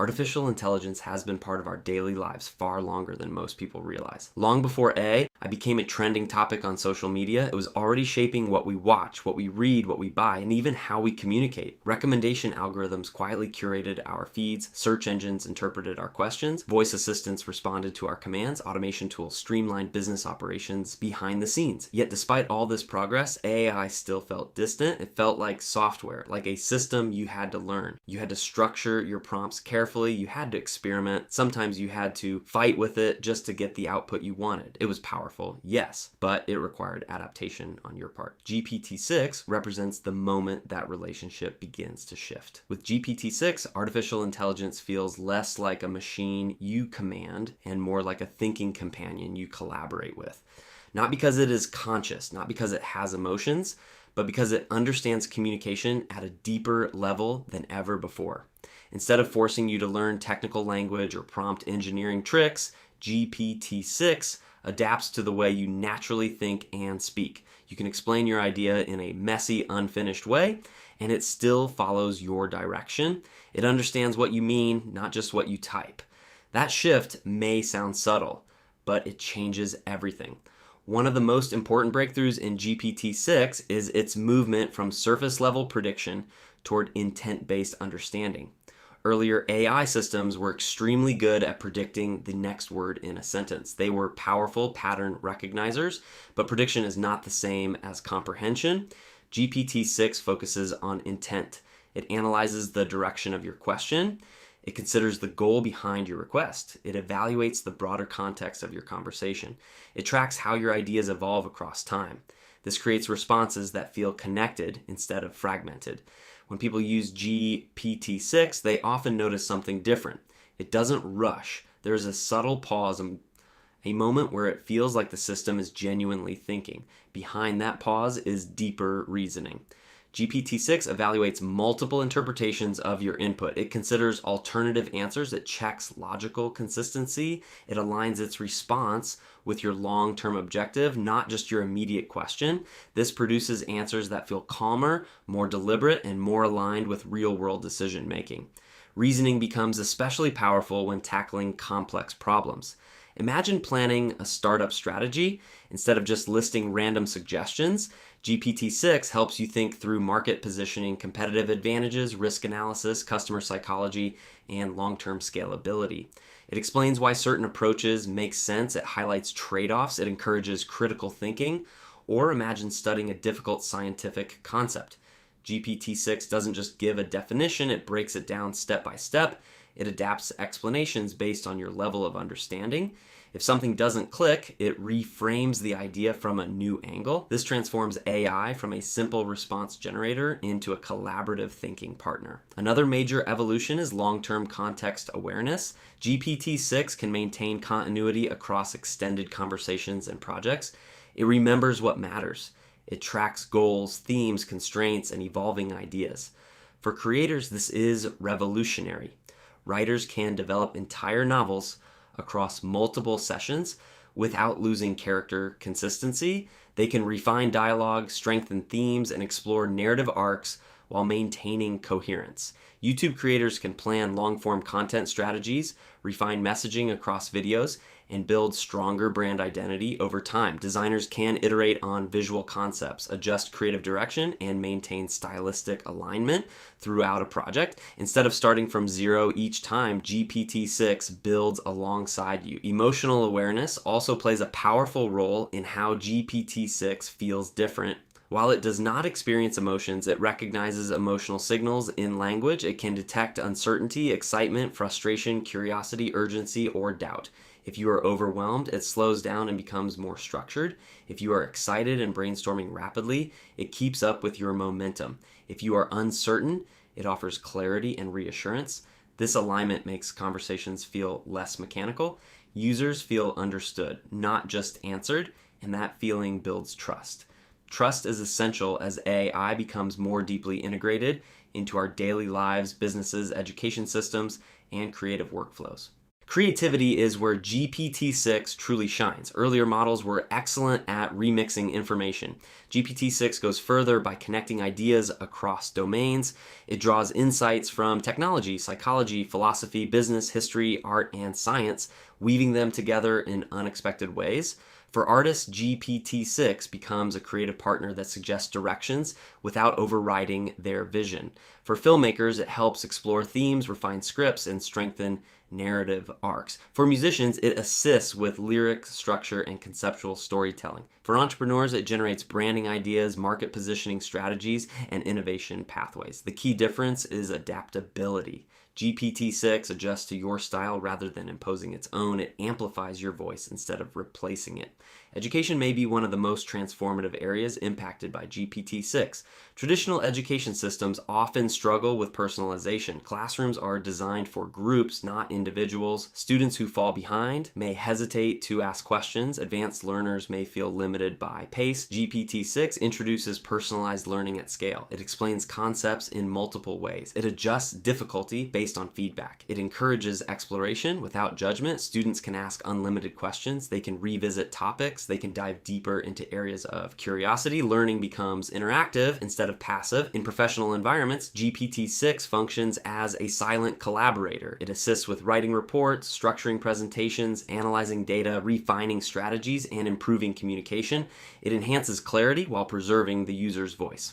Artificial intelligence has been part of our daily lives far longer than most people realize. Long before AI became a trending topic on social media, it was already shaping what we watch, what we read, what we buy, and even how we communicate. Recommendation algorithms quietly curated our feeds, search engines interpreted our questions, voice assistants responded to our commands, automation tools streamlined business operations behind the scenes. Yet despite all this progress, AI still felt distant. It felt like software, like a system you had to learn. You had to structure your prompts carefully, you had to experiment, sometimes you had to fight with it just to get the output you wanted. It was powerful, yes, but it required adaptation on your part. GPT-6 represents the moment that relationship begins to shift. With GPT-6, artificial intelligence feels less like a machine you command and more like a thinking companion you collaborate with. Not because it is conscious, not because it has emotions, but because it understands communication at a deeper level than ever before. Instead of forcing you to learn technical language or prompt engineering tricks, GPT-6 adapts to the way you naturally think and speak. You can explain your idea in a messy, unfinished way, and it still follows your direction. It understands what you mean, not just what you type. That shift may sound subtle, but it changes everything. One of the most important breakthroughs in GPT-6 is its movement from surface-level prediction toward intent-based understanding. Earlier AI systems were extremely good at predicting the next word in a sentence. They were powerful pattern recognizers, but prediction is not the same as comprehension. GPT-6 focuses on intent. It analyzes the direction of your question. It considers the goal behind your request. It evaluates the broader context of your conversation. It tracks how your ideas evolve across time. This creates responses that feel connected instead of fragmented. When people use GPT-6, they often notice something different. It doesn't rush. There's a subtle pause, a moment where it feels like the system is genuinely thinking. Behind that pause is deeper reasoning. GPT-6 evaluates multiple interpretations of your input. It considers alternative answers. It checks logical consistency. It aligns its response with your long-term objective, not just your immediate question. This produces answers that feel calmer, more deliberate, and more aligned with real-world decision-making. Reasoning becomes especially powerful when tackling complex problems. Imagine planning a startup strategy. Instead of just listing random suggestions, GPT-6 helps you think through market positioning, competitive advantages, risk analysis, customer psychology, and long-term scalability. It explains why certain approaches make sense. It highlights trade-offs. It encourages critical thinking. Or imagine studying a difficult scientific concept. GPT-6 doesn't just give a definition, it breaks it down step by step. It adapts explanations based on your level of understanding. If something doesn't click, it reframes the idea from a new angle. This transforms AI from a simple response generator into a collaborative thinking partner. Another major evolution is long-term context awareness. GPT-6 can maintain continuity across extended conversations and projects. It remembers what matters. It tracks goals, themes, constraints, and evolving ideas. For creators, this is revolutionary. Writers can develop entire novels across multiple sessions without losing character consistency. They can refine dialogue, strengthen themes, and explore narrative arcs while maintaining coherence. YouTube creators can plan long-form content strategies, refine messaging across videos, and build stronger brand identity over time. Designers can iterate on visual concepts, adjust creative direction, and maintain stylistic alignment throughout a project. Instead of starting from zero each time, GPT-6 builds alongside you. Emotional awareness also plays a powerful role in how GPT-6 feels different. While it does not experience emotions, it recognizes emotional signals in language. It can detect uncertainty, excitement, frustration, curiosity, urgency, or doubt. If you are overwhelmed, it slows down and becomes more structured. If you are excited and brainstorming rapidly, it keeps up with your momentum. If you are uncertain, it offers clarity and reassurance. This alignment makes conversations feel less mechanical. Users feel understood, not just answered, and that feeling builds trust. Trust is essential as AI becomes more deeply integrated into our daily lives, businesses, education systems, and creative workflows. Creativity is where GPT-6 truly shines. Earlier models were excellent at remixing information. GPT-6 goes further by connecting ideas across domains. It draws insights from technology, psychology, philosophy, business, history, art, and science, weaving them together in unexpected ways. For artists, GPT-6 becomes a creative partner that suggests directions without overriding their vision. For filmmakers, it helps explore themes, refine scripts, and strengthen narrative arcs. For musicians, it assists with lyric structure and conceptual storytelling. For entrepreneurs, it generates branding ideas, market positioning strategies, and innovation pathways. The key difference is adaptability. GPT-6 adjusts to your style rather than imposing its own. It amplifies your voice instead of replacing it. Education may be one of the most transformative areas impacted by GPT-6. Traditional education systems often struggle with personalization. Classrooms are designed for groups, not individuals. Students who fall behind may hesitate to ask questions. Advanced learners may feel limited by pace. GPT-6 introduces personalized learning at scale. It explains concepts in multiple ways. It adjusts difficulty based on feedback. It encourages exploration without judgment. Students can ask unlimited questions. They can revisit topics. They can dive deeper into areas of curiosity. Learning becomes interactive instead of passive. In professional environments, GPT-6 functions as a silent collaborator. It assists with writing reports, structuring presentations, analyzing data, refining strategies, and improving communication. It enhances clarity while preserving the user's voice.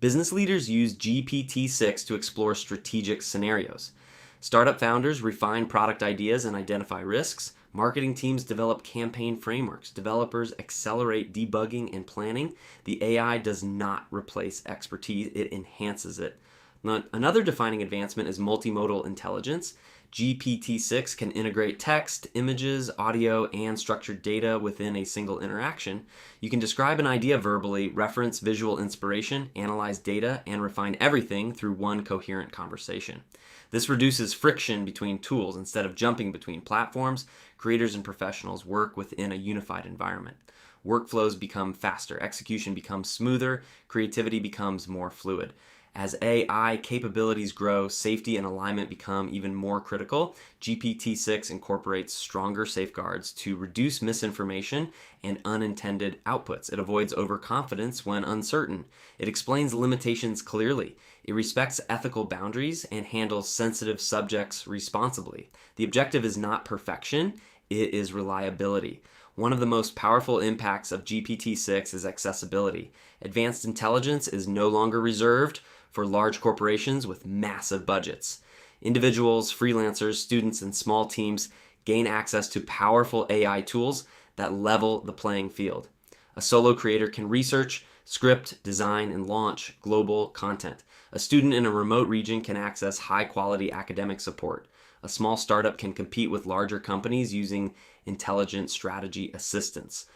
Business leaders use GPT-6 to explore strategic scenarios. Startup founders refine product ideas and identify risks. Marketing teams develop campaign frameworks. Developers accelerate debugging and planning. The AI does not replace expertise, it enhances it. Now, another defining advancement is multimodal intelligence. GPT-6 can integrate text, images, audio, and structured data within a single interaction. You can describe an idea verbally, reference visual inspiration, analyze data, and refine everything through one coherent conversation. This reduces friction between tools. Instead of jumping between platforms, creators and professionals work within a unified environment. Workflows become faster, execution becomes smoother, creativity becomes more fluid. As AI capabilities grow, safety and alignment become even more critical. GPT-6 incorporates stronger safeguards to reduce misinformation and unintended outputs. It avoids overconfidence when uncertain. It explains limitations clearly. It respects ethical boundaries and handles sensitive subjects responsibly. The objective is not perfection, it is reliability. One of the most powerful impacts of GPT-6 is accessibility. Advanced intelligence is no longer reserved for large corporations with massive budgets. Individuals, freelancers, students, and small teams gain access to powerful AI tools that level the playing field. A solo creator can research, script, design, and launch global content. A student in a remote region can access high-quality academic support. A small startup can compete with larger companies using intelligent strategy assistance.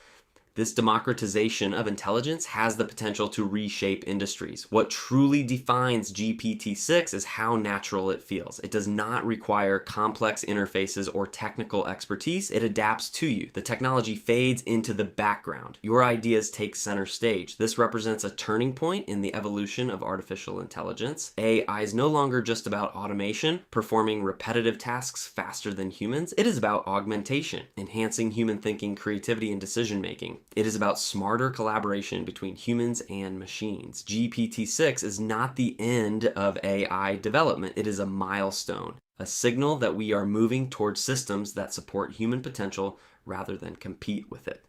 This democratization of intelligence has the potential to reshape industries. What truly defines GPT-6 is how natural it feels. It does not require complex interfaces or technical expertise. It adapts to you. The technology fades into the background. Your ideas take center stage. This represents a turning point in the evolution of artificial intelligence. AI is no longer just about automation, performing repetitive tasks faster than humans. It is about augmentation, enhancing human thinking, creativity, and decision-making. It is about smarter collaboration between humans and machines. GPT-6 is not the end of AI development. It is a milestone, a signal that we are moving towards systems that support human potential rather than compete with it.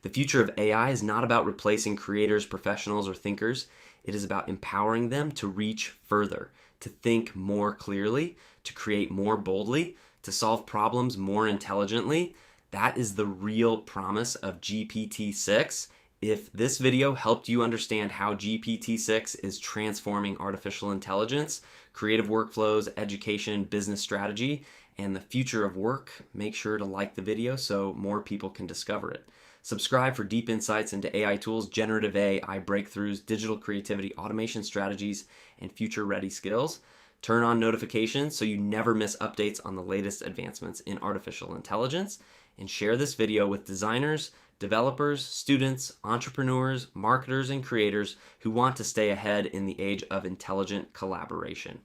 The future of AI is not about replacing creators, professionals, or thinkers. It is about empowering them to reach further, to think more clearly, to create more boldly, to solve problems more intelligently. That is the real promise of GPT-6. If this video helped you understand how GPT-6 is transforming artificial intelligence, creative workflows, education, business strategy, and the future of work, make sure to like the video so more people can discover it. Subscribe for deep insights into AI tools, generative AI breakthroughs, digital creativity, automation strategies, and future-ready skills. Turn on notifications so you never miss updates on the latest advancements in artificial intelligence. And share this video with designers, developers, students, entrepreneurs, marketers, and creators who want to stay ahead in the age of intelligent collaboration.